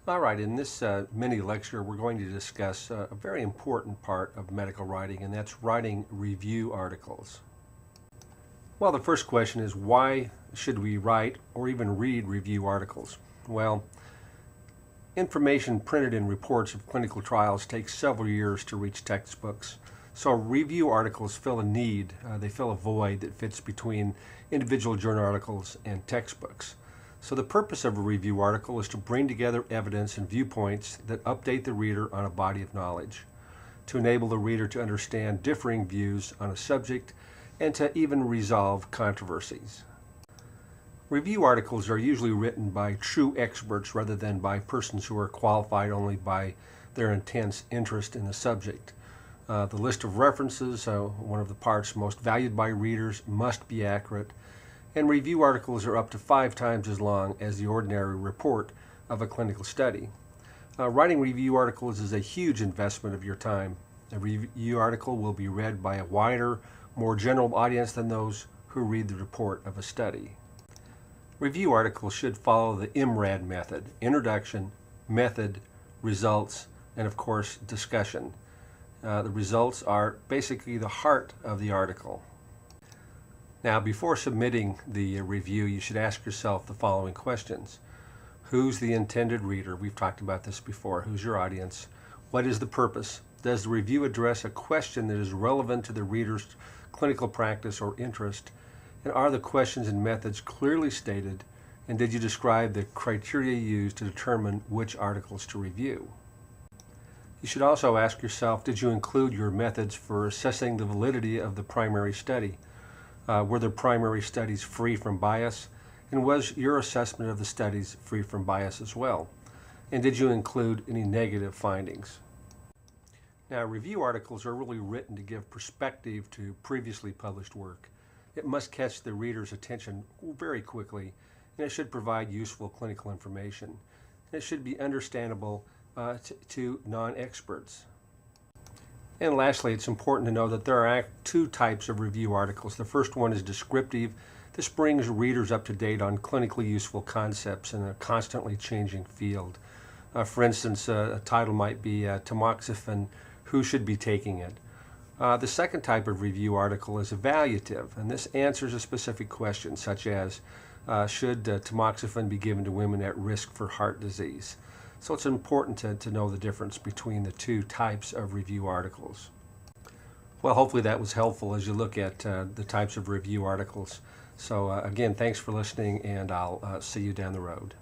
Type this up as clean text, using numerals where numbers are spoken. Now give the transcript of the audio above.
All right, in this mini lecture, we're going to discuss a very important part of medical writing, and that's writing review articles. Well, the first question is, why should we write or even read review articles? Well, information printed in reports of clinical trials takes several years to reach textbooks. So review articles fill a need, they fill a void that fits between individual journal articles and textbooks. So the purpose of a review article is to bring together evidence and viewpoints that update the reader on a body of knowledge, to enable the reader to understand differing views on a subject, and to even resolve controversies. Review articles are usually written by true experts rather than by persons who are qualified only by their intense interest in the subject. The list of references, one of the parts most valued by readers, must be accurate, and review articles are up to 5 times as long as the ordinary report of a clinical study. Writing review articles is a huge investment of your time. A review article will be read by a wider, more general audience than those who read the report of a study. Review articles should follow the IMRAD method: introduction, method, results, and of course discussion. The results are basically the heart of the article. Now, before submitting the review, you should ask yourself the following questions. Who's the intended reader? We've talked about this before. Who's your audience? What is the purpose? Does the review address a question that is relevant to the reader's clinical practice or interest? And are the questions and methods clearly stated? And did you describe the criteria used to determine which articles to review? You should also ask yourself, did you include your methods for assessing the validity of the primary study? Were the primary studies free from bias? And was your assessment of the studies free from bias as well? And did you include any negative findings? Now, review articles are really written to give perspective to previously published work. It must catch the reader's attention very quickly, and it should provide useful clinical information. And it should be understandable to non-experts. And lastly, it's important to know that there are 2 types of review articles. The first one is descriptive. This brings readers up to date on clinically useful concepts in a constantly changing field. For instance, a title might be tamoxifen, who should be taking it? The second type of review article is evaluative, and this answers a specific question, such as, should tamoxifen be given to women at risk for heart disease? So it's important to know the difference between the 2 types of review articles. Well, hopefully that was helpful as you look at the types of review articles. So again, thanks for listening, and I'll see you down the road.